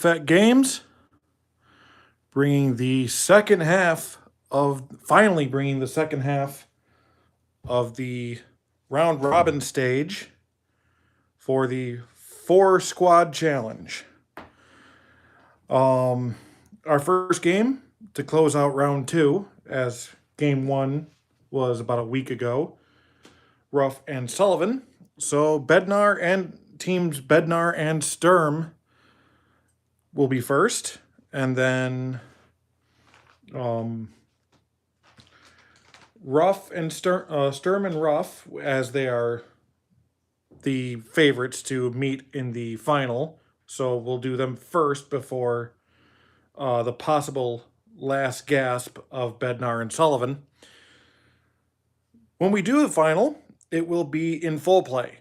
Effect Games, finally bringing the second half of the round robin stage for the 4 squad challenge. Our first game to close out round 2, as game 1 was about a week ago, Ruff and Sullivan. So teams Bednar and Sturm will be first, and then Sturm and Ruff, as they are the favorites to meet in the final. So we'll do them first before the possible last gasp of Bednar and Sullivan. When we do the final, it will be in full play.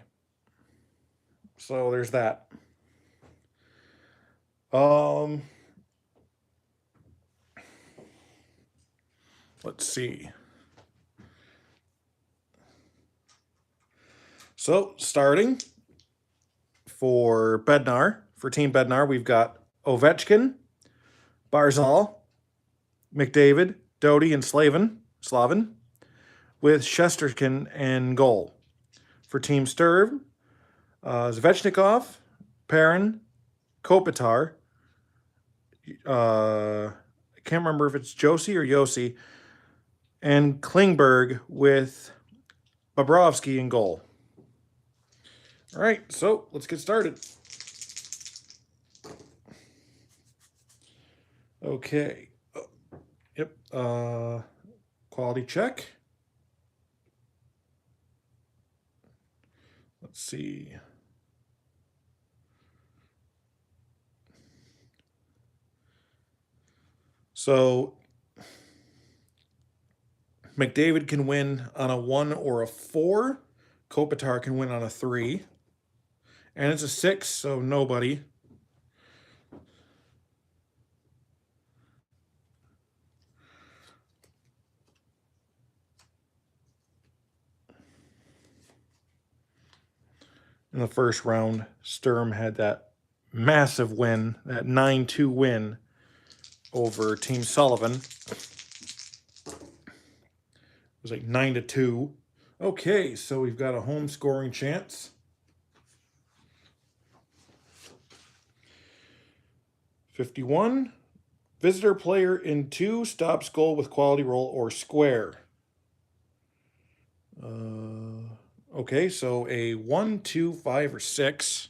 So there's that. Let's see. So starting for Team Bednar, we've got Ovechkin, Barzal, McDavid, Doty, and Slavin, with Shesterkin in goal. For Team Sturm, Zvechnikov, Perrin, Kopitar, I can't remember if it's Josie or Yossi, and Klingberg with Bobrovsky in goal. All right, so let's get started. Okay. Yep. Quality check. Let's see. So McDavid can win on a 1 or a 4. Kopitar can win on a 3. And it's a 6, so nobody. In the first round, Sturm had that massive win, that 9-2 win over Team Sullivan. It was like 9-2. Okay, so we've got a home scoring chance. 51. Visitor player in 2 stops goal with quality roll or square. Okay, so a 1, 2, 5, or 6.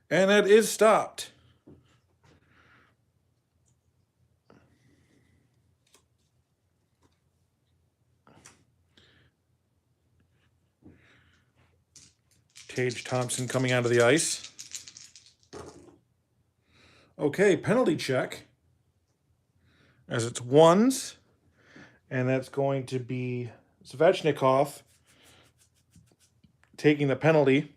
And that is stopped. Tage Thompson coming onto the ice. Okay, penalty check. As it's 1s. And that's going to be Svechnikov taking the penalty.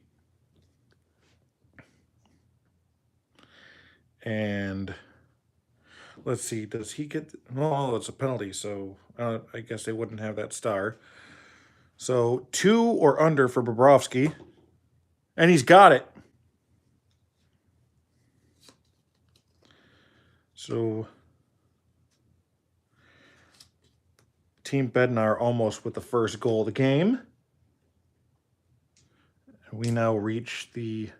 And let's see, does he get... Oh, it's a penalty, so I guess they wouldn't have that star. So 2 or under for Bobrovsky. And he's got it. So Team Bednar almost with the first goal of the game. We now reach the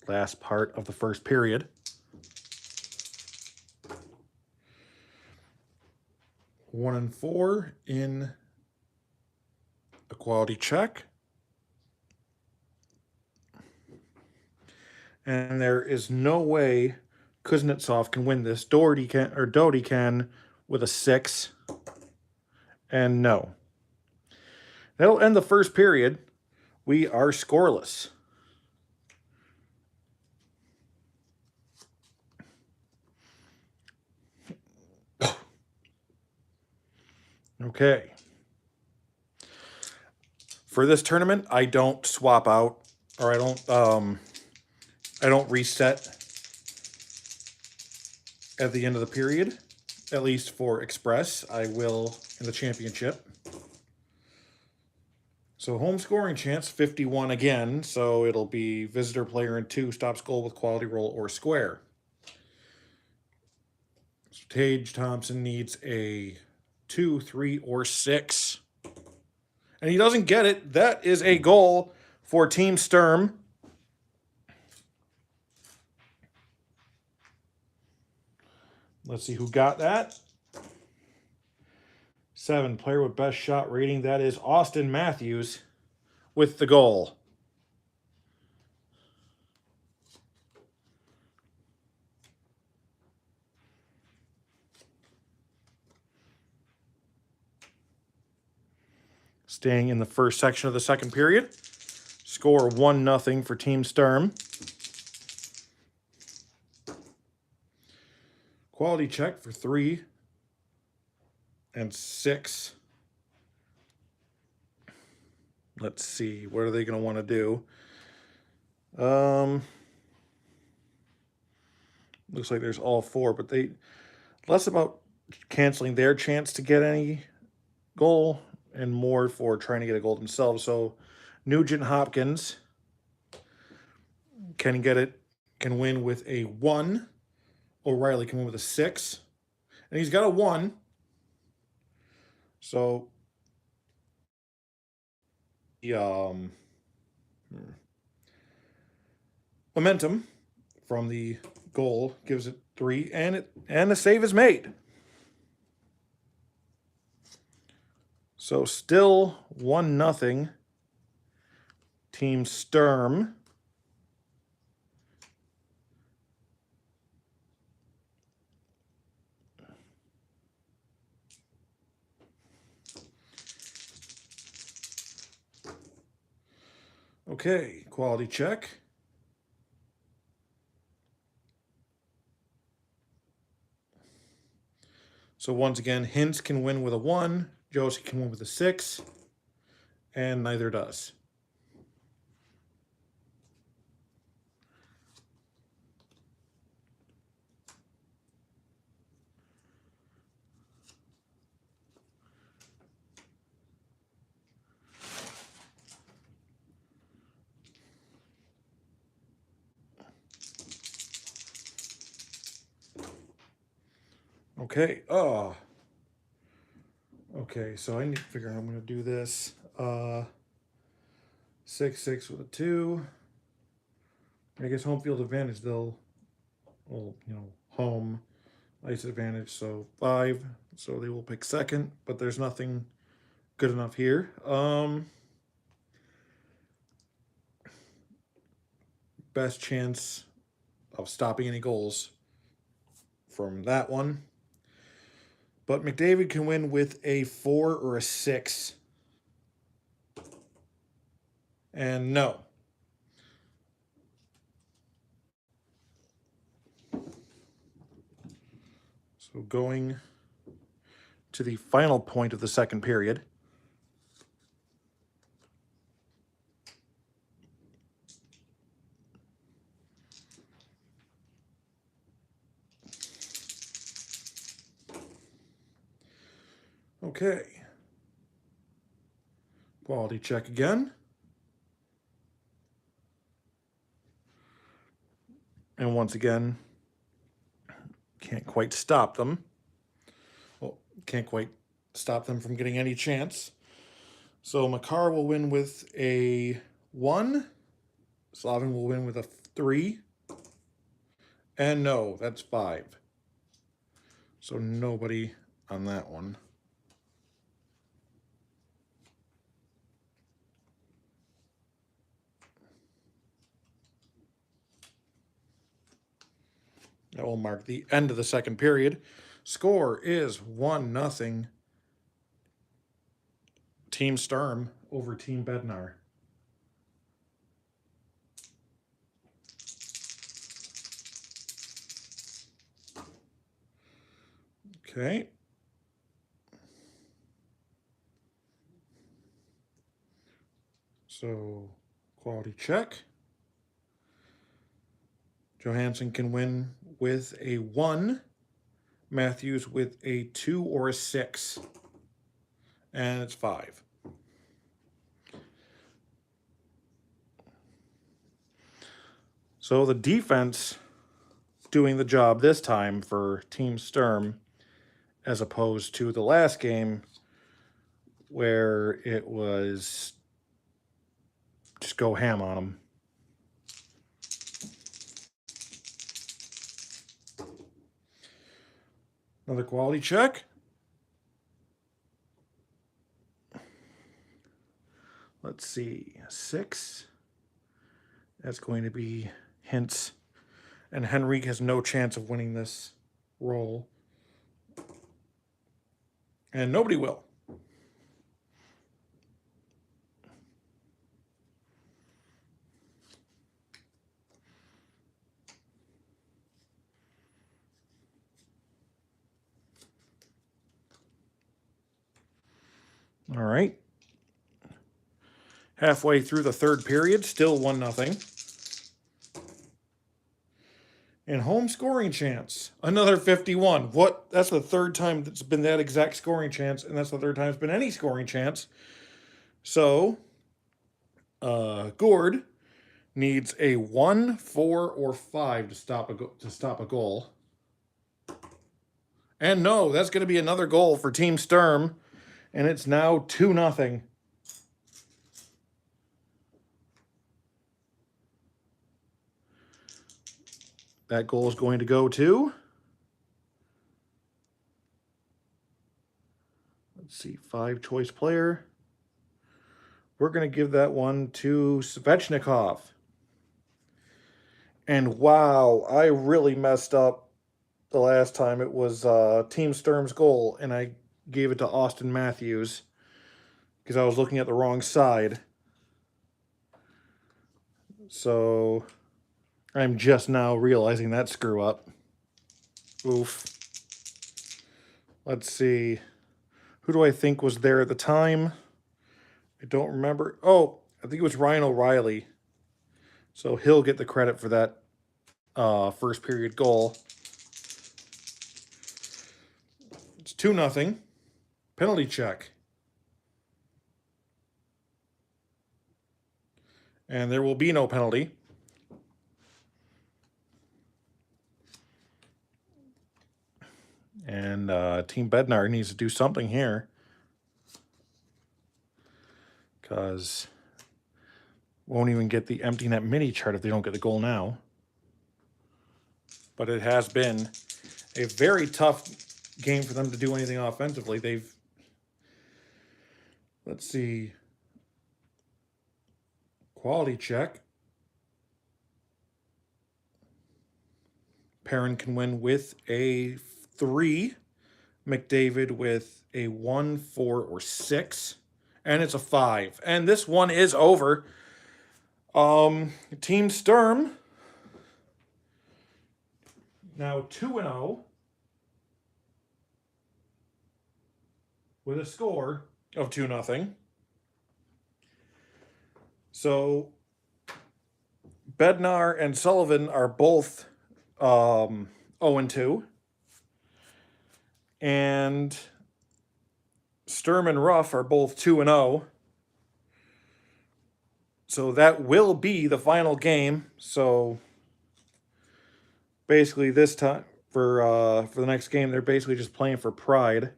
last part of the first period. One and 4 in a quality check. And there is no way Kuznetsov can win this. Doty can with a 6. And no. That'll end the first period. We are scoreless. Okay. For this tournament, I don't swap out, or I don't reset at the end of the period, at least for Express. I will in the championship. So home scoring chance, 51 again. So it'll be visitor player in 2 stops goal with quality roll or square. So Tage Thompson needs a 2, 3, or 6. And he doesn't get it. That is a goal for Team Sturm. Let's see who got that. 7, player with best shot rating. That is Austin Matthews with the goal. Staying in the first section of the second period. Score 1-0 for Team Sturm. Quality check for 3 and 6. Let's see. What are they going to want to do? Looks like there's all 4, but they less about canceling their chance to get any goal and more for trying to get a goal themselves. So Nugent Hopkins can get it, can win with a 1. O'Reilly can win with a 6. And he's got a 1. So momentum from the goal gives it 3, and the save is made. So still 1-0 Team Sturm. Okay, quality check. So once again, Hintz can win with a 1, Josie can win with a 6, and neither does. Okay. Okay, so I need to figure out how I'm going to do this. 6, 6 with a 2. I guess home field advantage, well, home ice advantage, so 5. So they will pick second, but there's nothing good enough here. Best chance of stopping any goals from that one. But McDavid can win with a 4 or a 6. And no. So going to the final point of the second period. Okay. Quality check again. And once again, can't quite stop them. Well, can't quite stop them from getting any chance. So Makar will win with a 1. Sullivan will win with a 3. And no, that's 5. So nobody on that one. That will mark the end of the second period. Score is 1-0 Team Sturm over Team Bednar. Okay. So, quality check. Johansson can win with a 1. Matthews with a 2 or a 6. And it's 5. So the defense doing the job this time for Team Sturm, as opposed to the last game where it was just go ham on them. Another quality check. Let's see, 6. That's going to be Hintz. And Henrique has no chance of winning this roll. And nobody will. All right. Halfway through the third period, still 1-0. And home scoring chance, another 51. What? That's the third time that's been that exact scoring chance, and that's the third time it's been any scoring chance. So, Gord needs a 1, 4, or 5 to stop a goal. And no, that's going to be another goal for Team Sturm, and it's now 2-0. That goal is going to go to, let's see, 5 choice player. We're going to give that one to Svechnikov. And wow, I really messed up the last time. It was Team Sturm's goal, and I gave it to Austin Matthews because I was looking at the wrong side. So I'm just now realizing that screw up. Oof. Let's see. Who do I think was there at the time? I don't remember. Oh, I think it was Ryan O'Reilly. So he'll get the credit for that first period goal. It's 2-0. Penalty check. And there will be no penalty. And Team Bednar needs to do something here. Because won't even get the empty net mini chart if they don't get the goal now. But it has been a very tough game for them to do anything offensively. Let's see, quality check. Perrin can win with a 3. McDavid with a 1, 4, or 6. And it's a 5. And this one is over. Team Sturm now 2-0 with a score of 2-0. So Bednar and Sullivan are both 0-2. And Sturm and Ruff are both 2-0. So that will be the final game. So basically this time for the next game, they're basically just playing for pride.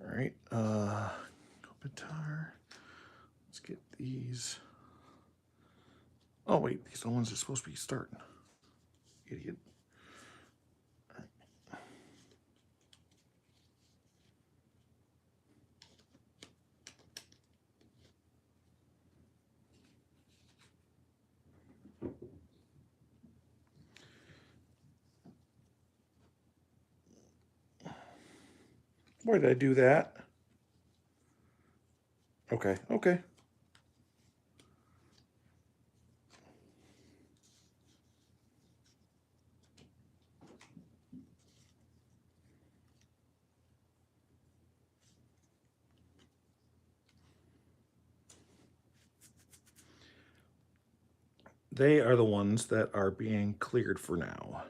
All right, Kopitar. Let's get these. Oh wait, these are the ones that are supposed to be starting. Idiot. Why did I do that? Okay, okay. They are the ones that are being cleared for now.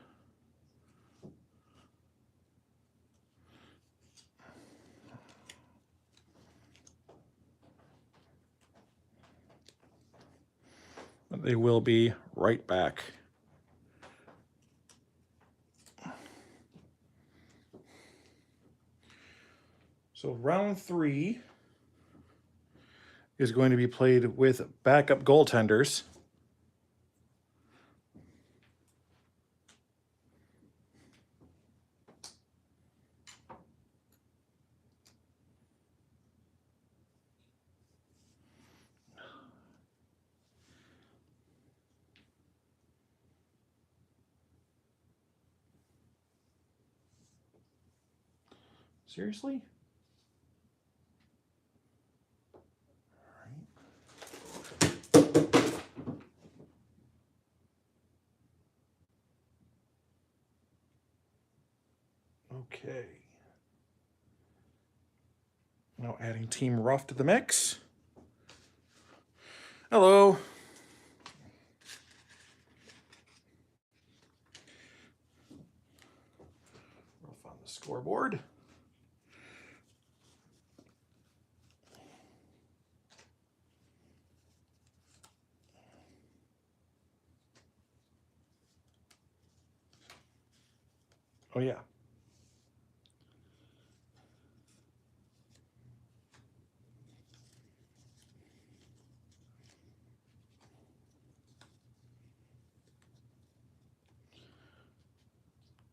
They will be right back. So round 3 is going to be played with backup goaltenders. Seriously? Okay. Now adding Team Ruff to the mix. Hello. Ruff on the scoreboard. Oh, yeah.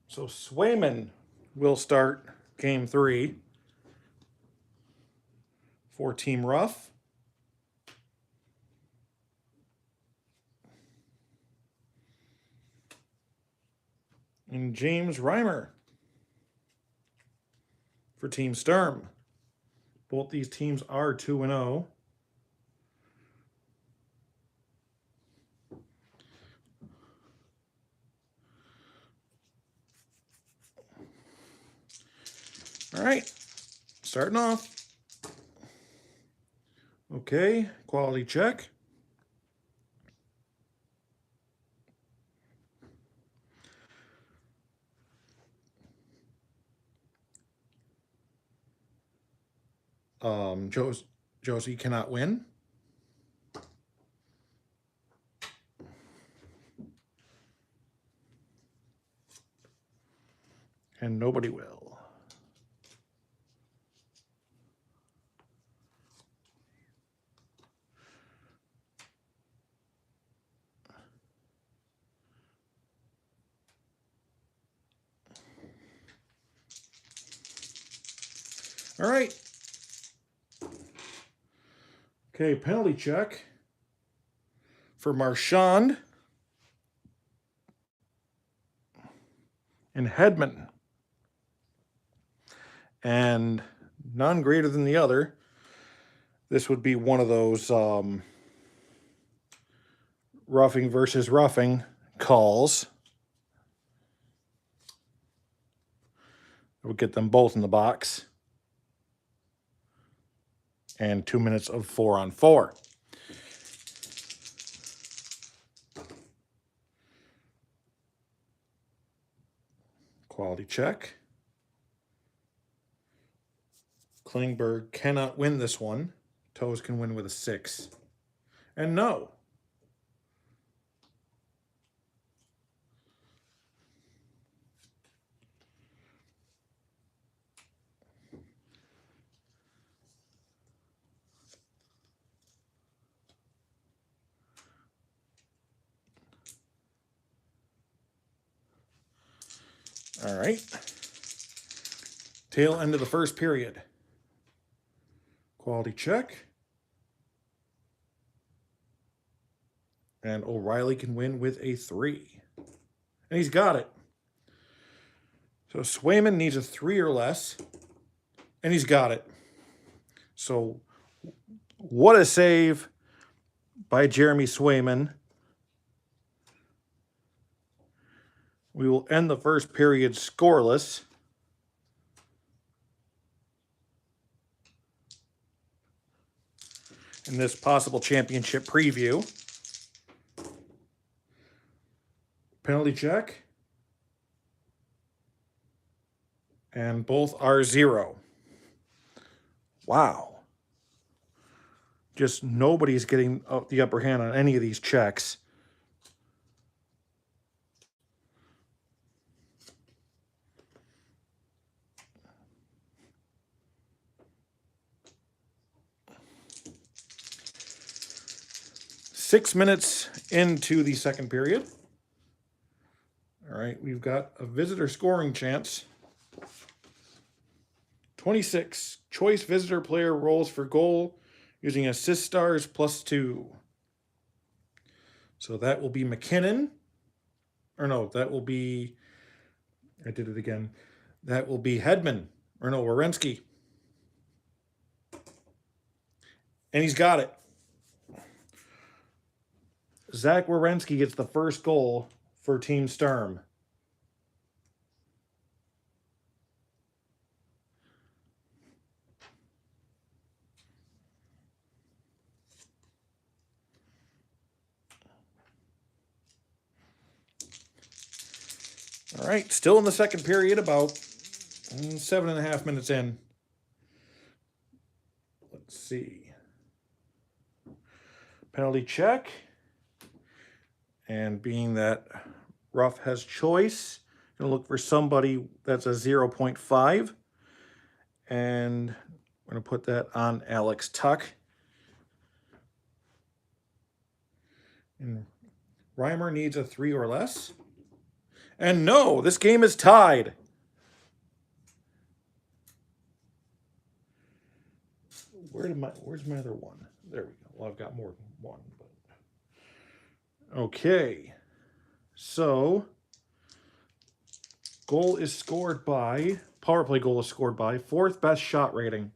So Swayman will start game 3 for Team Ruff. And James Reimer for Team Sturm. Both these teams are 2-0. All right, starting off. Okay, quality check. Josie cannot win. And nobody will. All right. Okay, penalty check for Marchand and Hedman. And none greater than the other. This would be one of those roughing versus roughing calls. We'll get them both in the box. And 2 minutes of 4-on-4. Quality check. Klingberg cannot win this one. Toes can win with a 6. And no. All right. Tail end of the first period. Quality check. And O'Reilly can win with a 3. And he's got it. So Swayman needs a 3 or less. And he's got it. So what a save by Jeremy Swayman. We will end the first period scoreless. In this possible championship preview. Penalty check. And both are 0. Wow. Just nobody's getting the upper hand on any of these checks. Six minutes into the second period. All right, we've got a visitor scoring chance. 26. Choice visitor player rolls for goal using assist stars +2. So that will be McKinnon. Or no, that will be... I did it again. That will be Hedman. Or no, Werenski. And he's got it. Zach Werenski gets the first goal for Team Sturm. All right, still in the second period, about 7.5 minutes in. Let's see. Penalty check. And being that Ruff has choice, going to look for somebody that's a 0.5. And we're going to put that on Alex Tuck. And Reimer needs a 3 or less. And no, this game is tied. Where's my other one? There we go. Well, I've got more than one. But... Okay. So, goal is scored by, power play goal is scored by, 4th best shot rating.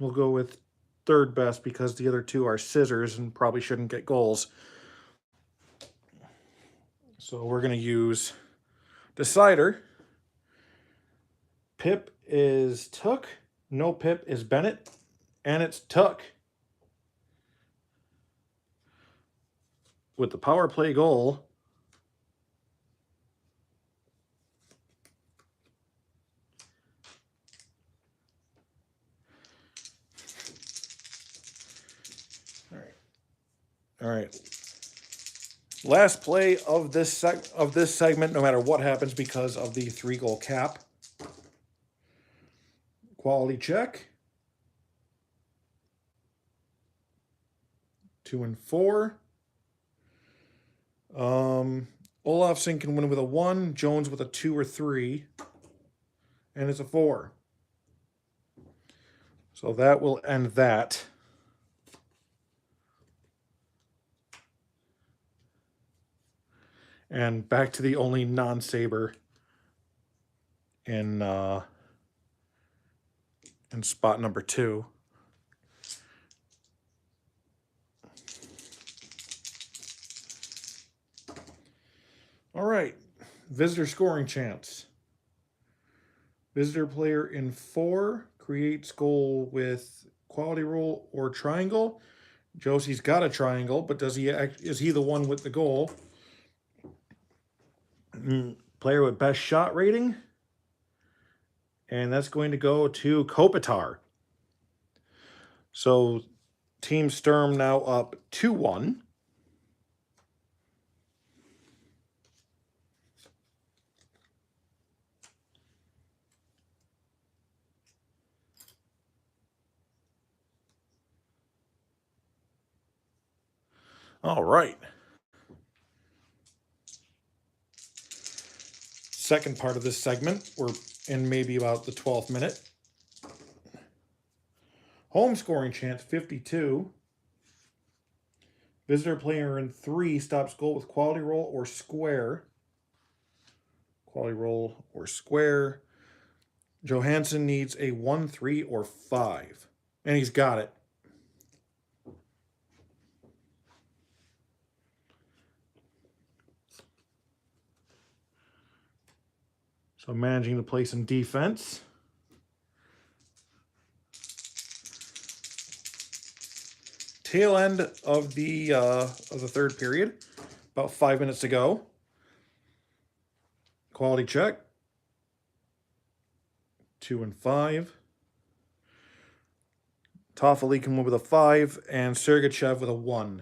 We'll go with 3rd best because the other 2 are scissors and probably shouldn't get goals. So we're going to use decider. Pip is Took. No Pip is Bennett. And it's Took. With the power play goal. All right. Last play of this segment, no matter what happens because of the 3-goal cap. Quality check. 2 and 4. Olafson can win with a 1, Jones with a 2 or 3, and it's a 4. So that will end that. And back to the only non-saber in spot number 2. All right, visitor scoring chance. Visitor player in 4 creates goal with quality roll or triangle. Josie's got a triangle, but is he the one with the goal? Player with best shot rating. And that's going to go to Kopitar. So Team Sturm now up 2-1. All right. Second part of this segment, we're in maybe about the 12th minute. Home scoring chance, 52. Visitor player in 3 stops goal with quality roll or square. Quality roll or square. Johansson needs a 1, 3, or 5. And he's got it. So managing the place in defense. tail end of the third period, about 5 minutes to go. Quality check. 2 and 5. Toffoli can win with a 5, and Sergachev with a 1.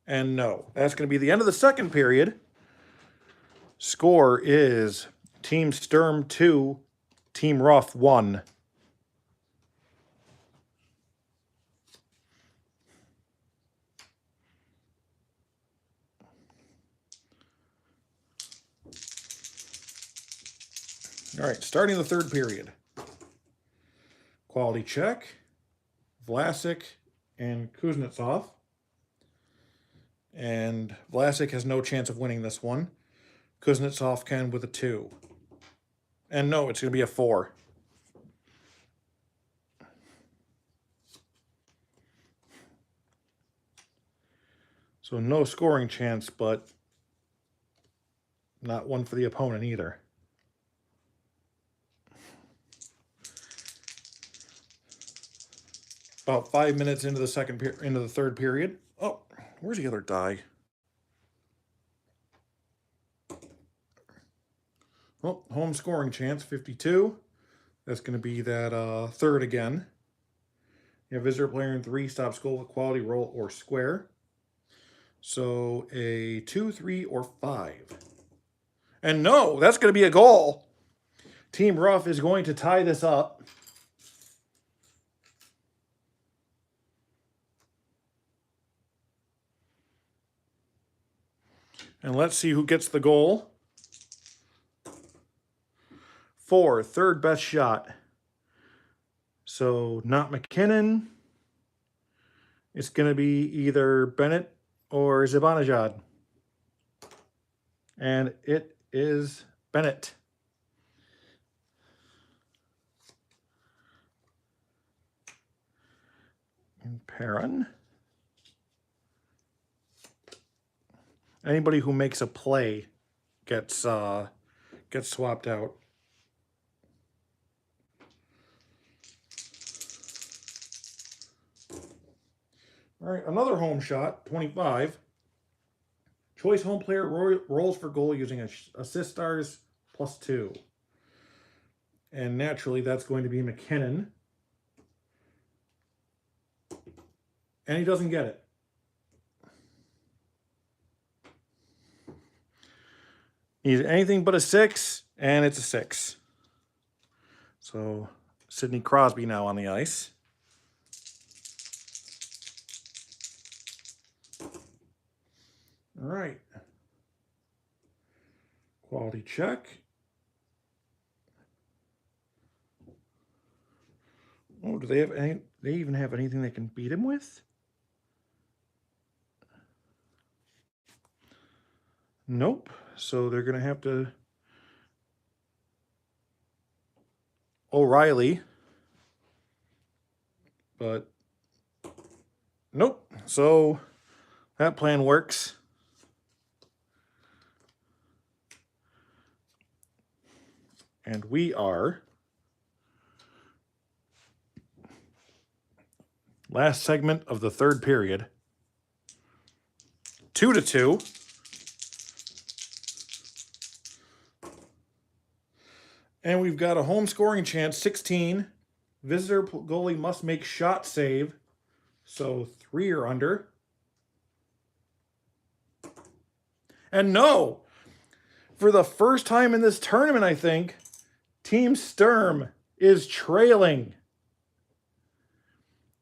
And no, that's going to be the end of the second period. Score is Team Sturm 2, Team Ruff 1. All right, starting the third period. Quality check. Vlasic and Kuznetsov. And Vlasic has no chance of winning this one. Kuznetsov can with a 2. And no, it's going to be a 4. So no scoring chance, but not one for the opponent either. About 5 minutes into the third period. Oh, where's the other die? Well, home scoring chance, 52. That's going to be that third again. You have visitor player in 3, stops goal with quality, roll, or square. So a 2, 3, or 5. And no, that's going to be a goal. Team Ruff is going to tie this up. And let's see who gets the goal. 4, third best shot. So not McKinnon. It's going to be either Bennett or Zibanejad. And it is Bennett. And Perrin. Anybody who makes a play gets swapped out. All right, another home shot, 25. Choice home player rolls for goal using assist stars +2. And naturally, that's going to be McKinnon. And he doesn't get it. He's anything but a 6, and it's a 6. So Sidney Crosby now on the ice. All right. Quality check. Oh, do they have any? They even have anything they can beat him with? Nope. So they're going to have to... O'Reilly. But nope. So that plan works. And we are... Last segment of the third period. 2-2. And we've got a home scoring chance, 16. Visitor goalie must make shot save. So 3 or under. And no! For the first time in this tournament, I think, Team Sturm is trailing.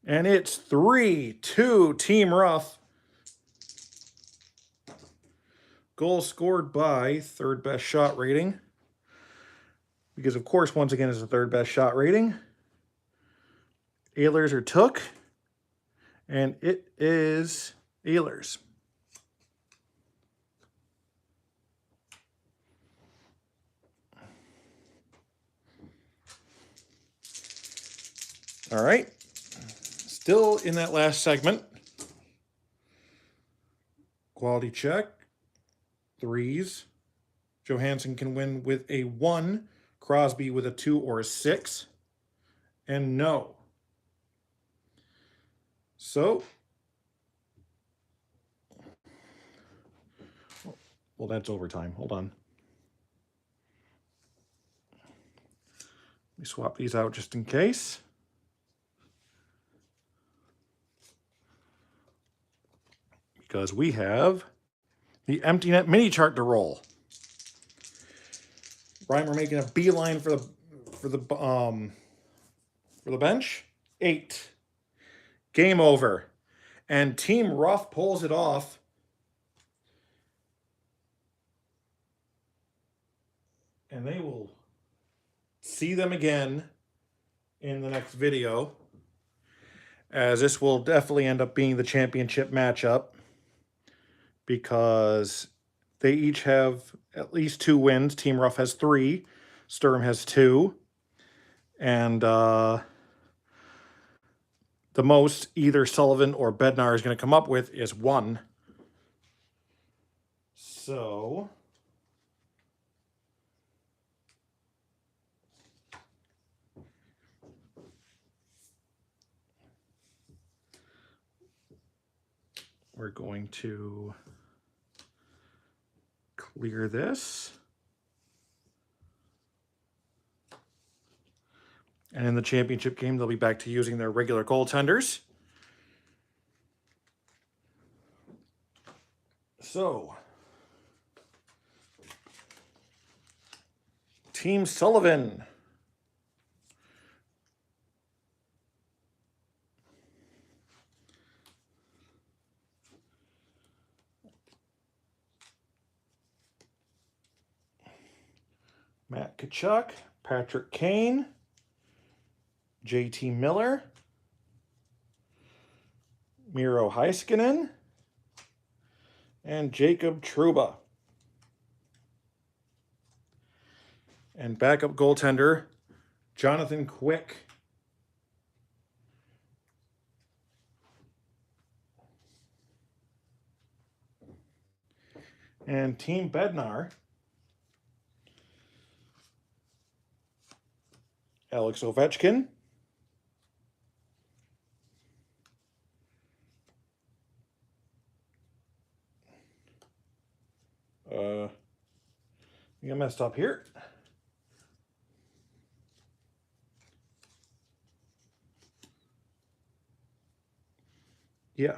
And it's 3-2 Team Ruff. Goal scored by third best shot rating. Because, of course, once again, it's the third best shot rating. Ehlers or Took. And it is Ehlers. All right. Still in that last segment. Quality check. 3s. Johansson can win with a 1. Crosby with a 2 or a 6. And no. So Well, that's overtime. Hold on. Let me swap these out just in case. Because we have the empty net mini chart to roll. Ryan, we're making a beeline for the bench. 8. Game over. And Team Ruff pulls it off. And they will see them again in the next video, as this will definitely end up being the championship matchup, because they each have at least 2 wins. Team Ruff has 3. Sturm has 2. And the most either Sullivan or Bednar is going to come up with is 1. So we're going to clear this. And in the championship game, they'll be back to using their regular goaltenders. So, Team Sullivan. Matt Tkachuk, Patrick Kane, JT Miller, Miro Heiskanen, and Jacob Trouba. And backup goaltender, Jonathan Quick. And Team Bednar, Alex Ovechkin, I think I messed up here. Yeah.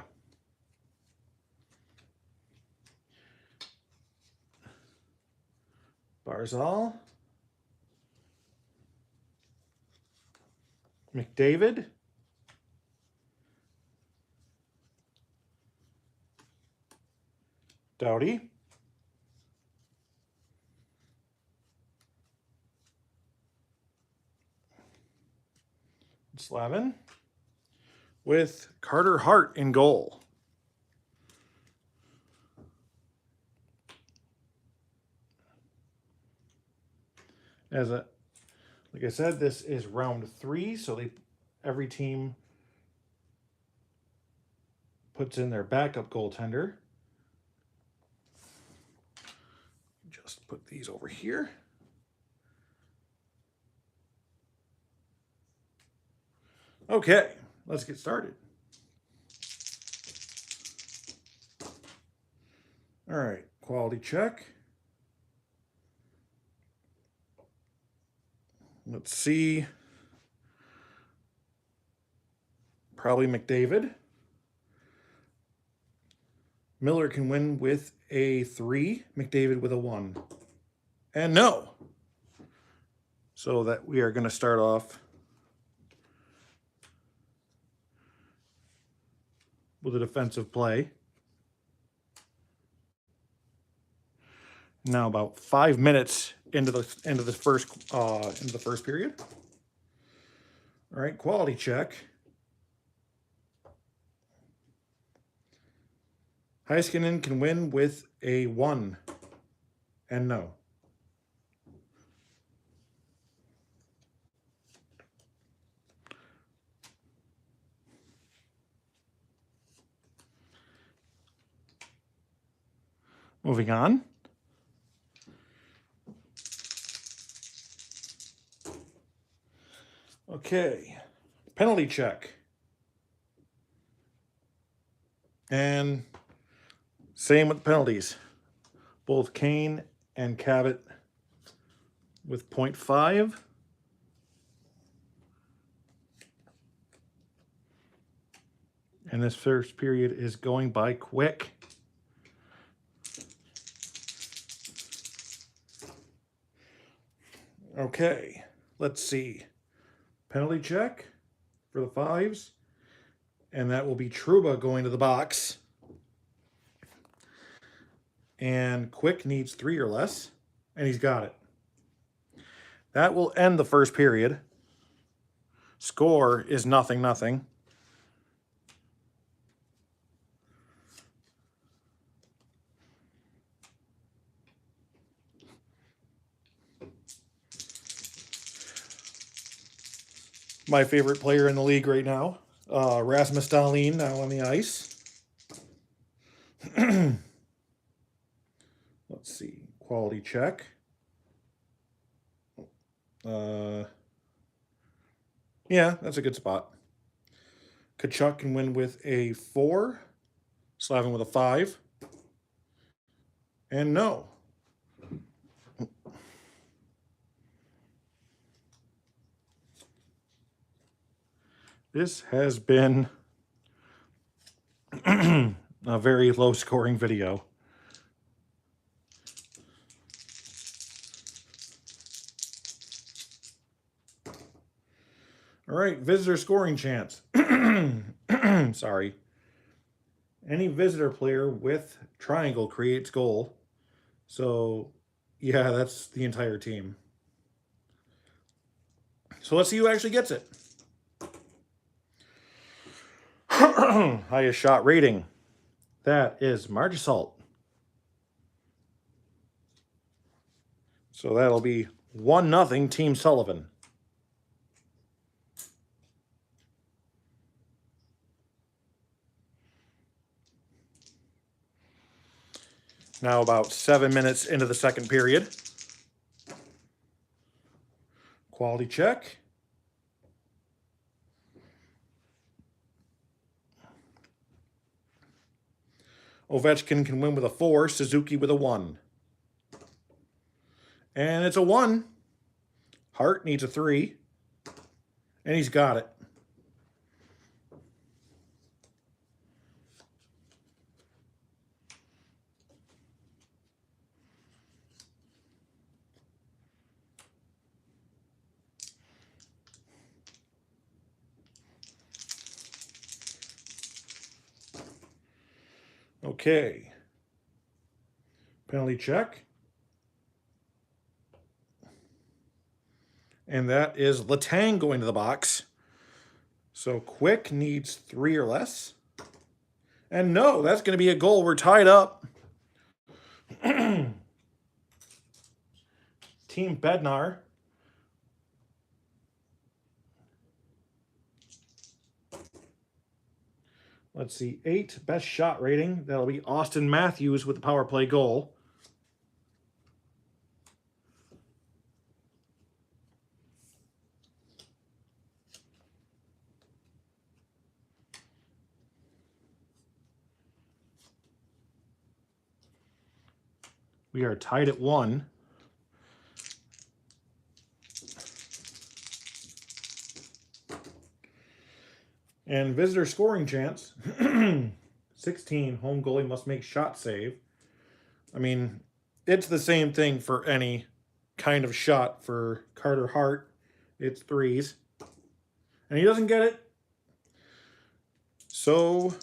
Barzal, McDavid, Doughty, Slavin, with Carter Hart in goal. Like I said, this is round 3, so every team puts in their backup goaltender. Just put these over here. Okay, let's get started. All right, quality check. Let's see. Probably McDavid. Miller can win with a 3, McDavid with a 1. And no. So that we are going to start off with a defensive play. Now about 5 minutes into the first period. All right, quality check. Heiskanen can win with a 1. And no. Moving on. Okay, penalty check. And same with penalties. Both Kane and Cabot with 0.5. And this first period is going by quick. Okay, let's see. Penalty check for the 5s. And that will be Trouba going to the box. And Quick needs 3 or less. And he's got it. That will end the first period. Score is 0-0. My favorite player in the league right now, Rasmus Dahlin, now on the ice. Let's see, quality check. Yeah, that's a good spot. Kachuk can win with a 4. Slavin with a 5. And no. This has been a very low-scoring video. All right, visitor scoring chance. Sorry. Any visitor player with triangle creates goal. So, yeah, that's the entire team. So let's see who actually gets it. Highest shot rating. That is Marchessault. So that'll be 1-0 Team Sullivan. Now about 7 minutes into the second period. Quality check. Ovechkin can win with a 4, Suzuki with a 1. And it's a 1. Hart needs a 3. And he's got it. Okay. Penalty check. And that is Letang going to the box. So Quick needs 3 or less. And no, that's going to be a goal. We're tied up. Team Bednar. Let's see, 8, best shot rating. That'll be Austin Matthews with the power play goal. We are tied at 1. And visitor scoring chance. 16, home goalie must make shot save. I mean, it's the same thing for any kind of shot for Carter Hart. It's 3s. And he doesn't get it. So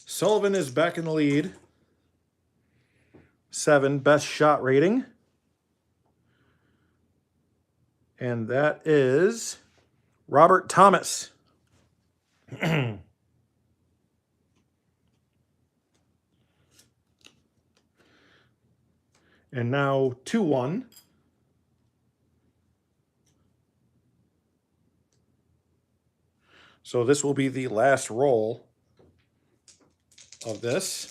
Sullivan is back in the lead. 7, best shot rating. And that is Robert Thomas. And now 2-1. So this will be the last roll of this,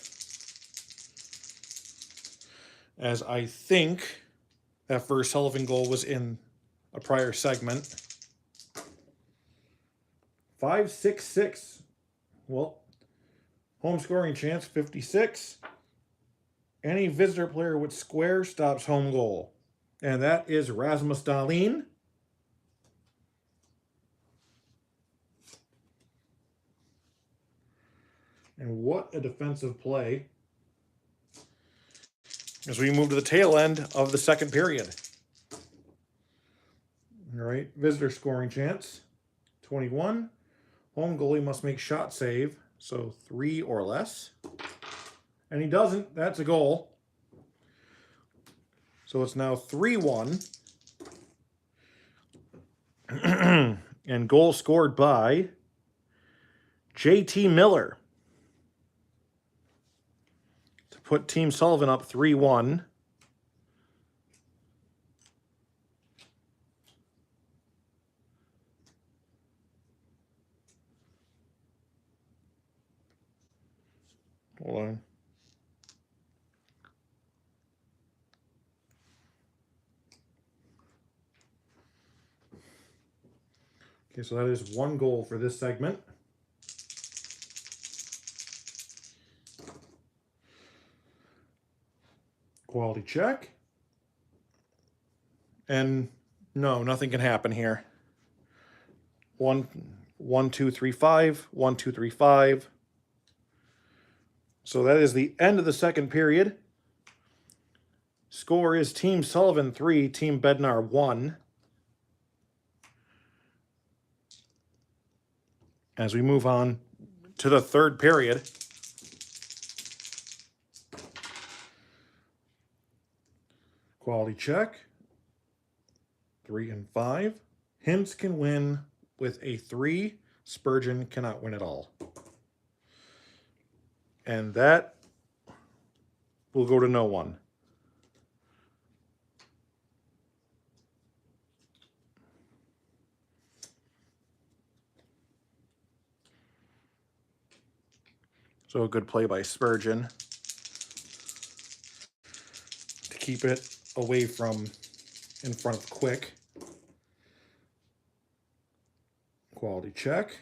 as I think that first Sullivan goal was in a prior segment. 5-6-6. Well, home scoring chance 56. Any visitor player with square stops home goal. And that is Rasmus Dahlin. And what a defensive play as we move to the tail end of the second period. All right, visitor scoring chance, 21. Home goalie must make shot save, so 3 or less. And he doesn't. That's a goal. So it's now 3-1. And goal scored by JT Miller to put Team Sullivan up 3-1. Hold on. Okay, so that is 1 goal for this segment. Quality check. And no, nothing can happen here. 1, 1, 2, 3, 5. 1, 2, 3, 5. So that is the end of the second period. Score is Team Sullivan 3, Team Bednar 1. As we move on to the third period. Quality check. 3 and 5. Hintz can win with a 3. Spurgeon cannot win at all. And that will go to no one. So a good play by Spurgeon to keep it away from in front of Quick. Quality check.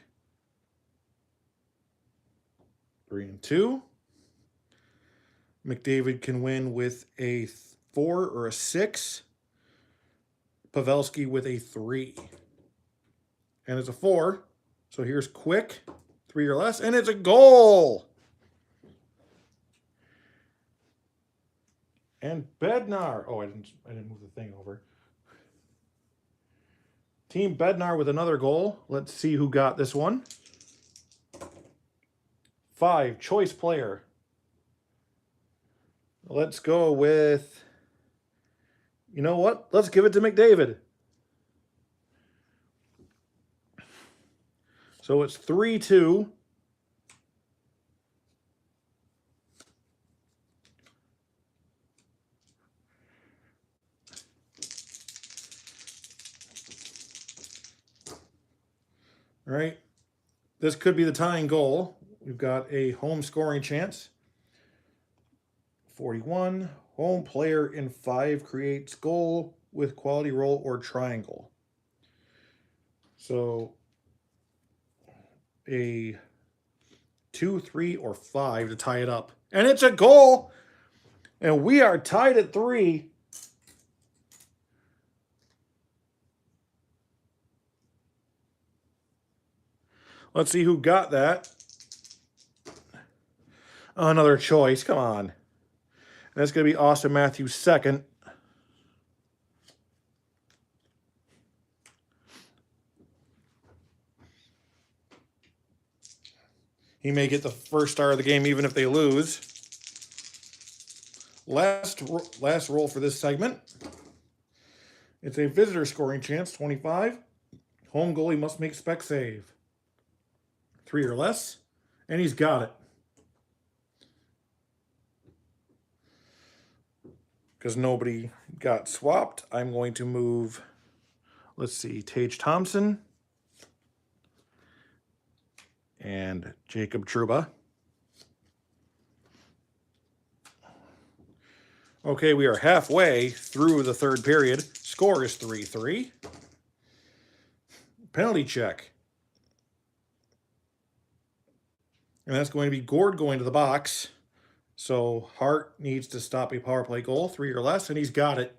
3 and 2. McDavid can win with a 4 or a 6. Pavelski with a 3. And it's a 4. So here's Quick, 3 or less, and it's a goal. And Bednar. Oh, I didn't move the thing over. Team Bednar with another goal. Let's see who got this one. 5, choice player. Let's go with, you know what? Let's give it to McDavid. So it's 3-2. All right. This could be the tying goal. We've got a home scoring chance. 41. Home player in 5 creates goal with quality roll or triangle. So a 2, 3, or 5 to tie it up. And it's a goal. And we are tied at 3. Let's see who got that. Another choice. Come on. And that's going to be Austin Matthews' second. He may get the first star of the game even if they lose. Last roll for this segment. It's a visitor scoring chance, 25. Home goalie must make spec save. 3 or less. And he's got it. Because nobody got swapped, I'm going to move, let's see, Tage Thompson and Jacob Trouba. Okay, we are halfway through the third period. Score is 3-3. Penalty check. And that's going to be Gord going to the box. So Hart needs to stop a power play goal, 3 or less, and he's got it.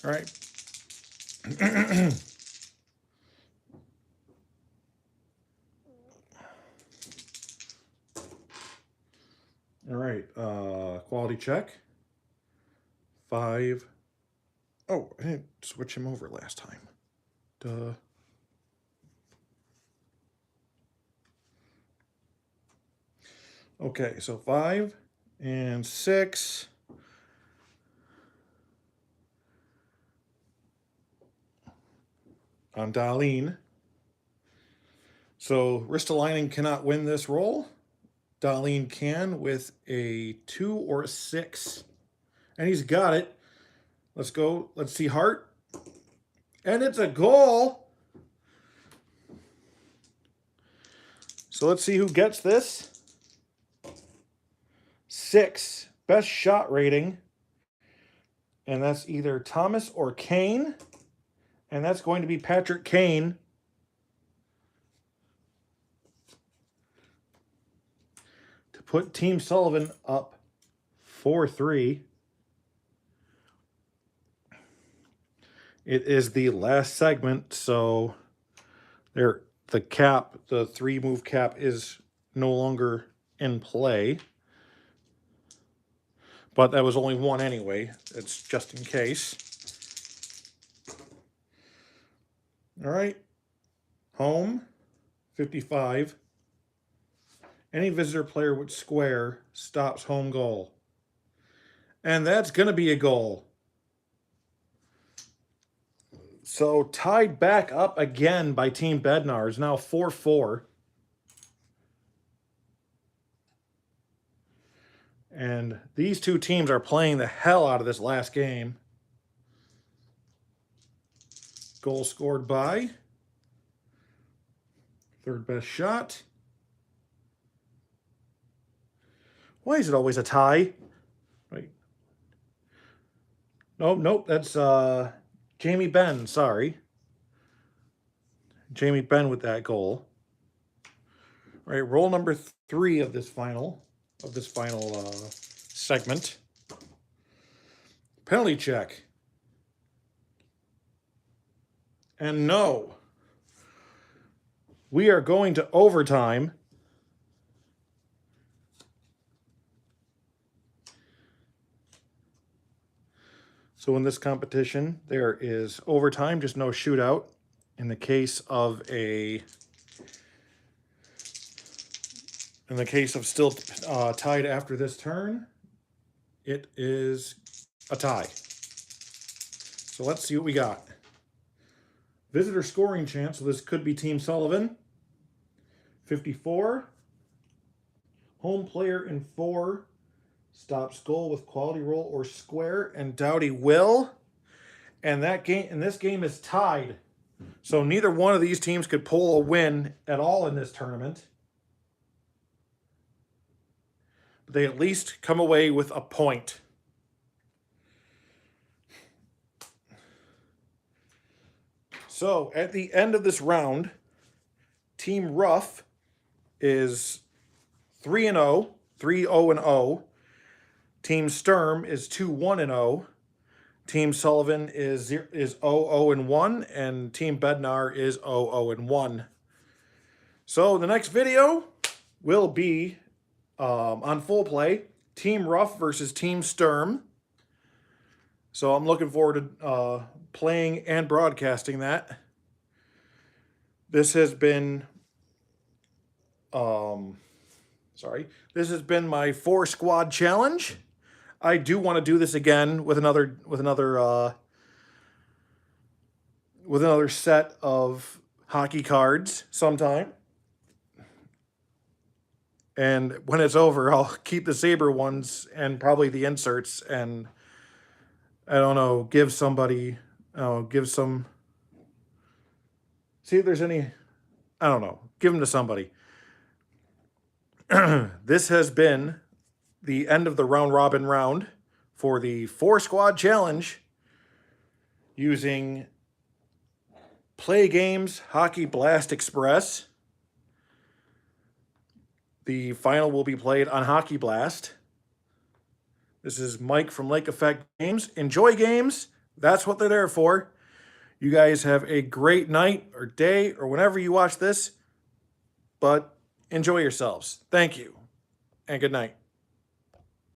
All right. All right. Quality check. 5. Oh, I didn't switch him over last time. Duh. Okay, so 5 and 6. On Darlene. So Ristolainen cannot win this roll. Darlene can with a 2 or a 6. And he's got it. Let's go. Let's see Hart. And it's a goal. So let's see who gets this. 6. Best shot rating. And that's either Thomas or Kane. And that's going to be Patrick Kane. To put Team Sullivan up 4-3. It is the last segment, so the 3-move cap is no longer in play. But that was only one anyway. It's just in case. All right. Home, 55. Any visitor player with square stops home goal. And that's going to be a goal. So tied back up again by Team Bednar is now 4-4. And these two teams are playing the hell out of this last game. Goal scored by. Third best shot. Why is it always a tie? Right. Nope, that's Jamie Benn, sorry. Jamie Benn with that goal. All right, roll number 3 of this final segment. Penalty check. And no. We are going to overtime. So in this competition, there is overtime, just no shootout. In the case of still tied after this turn, it is a tie. So let's see what we got. Visitor scoring chance, so this could be Team Sullivan. 54. Home player in 4 stops goal with quality roll or square, and Dowdy will. And this game is tied. So neither one of these teams could pull a win at all in this tournament. But they at least come away with a point. So at the end of this round, Team Ruff is 3-0, 3-0-0. Team Sturm is 2-1-0. Team Sullivan is 0-0-1, and Team Bednar is 0-0-1. So the next video will be on full play, Team Ruff versus Team Sturm. So I'm looking forward to playing and broadcasting that. This has been this has been my 4-squad challenge. I do want to do this again with another set of hockey cards sometime. And when it's over, I'll keep the Sabre ones and probably the inserts, and I don't know, give some, see if there's any, I don't know, give them to somebody. This has been the end of the round robin round for the 4-squad challenge using Play Games Hockey Blast Express. The final will be played on Hockey Blast. This is Mike from Lake Effect Games. Enjoy games. That's what they're there for. You guys have a great night or day or whenever you watch this, but enjoy yourselves. Thank you, and good night.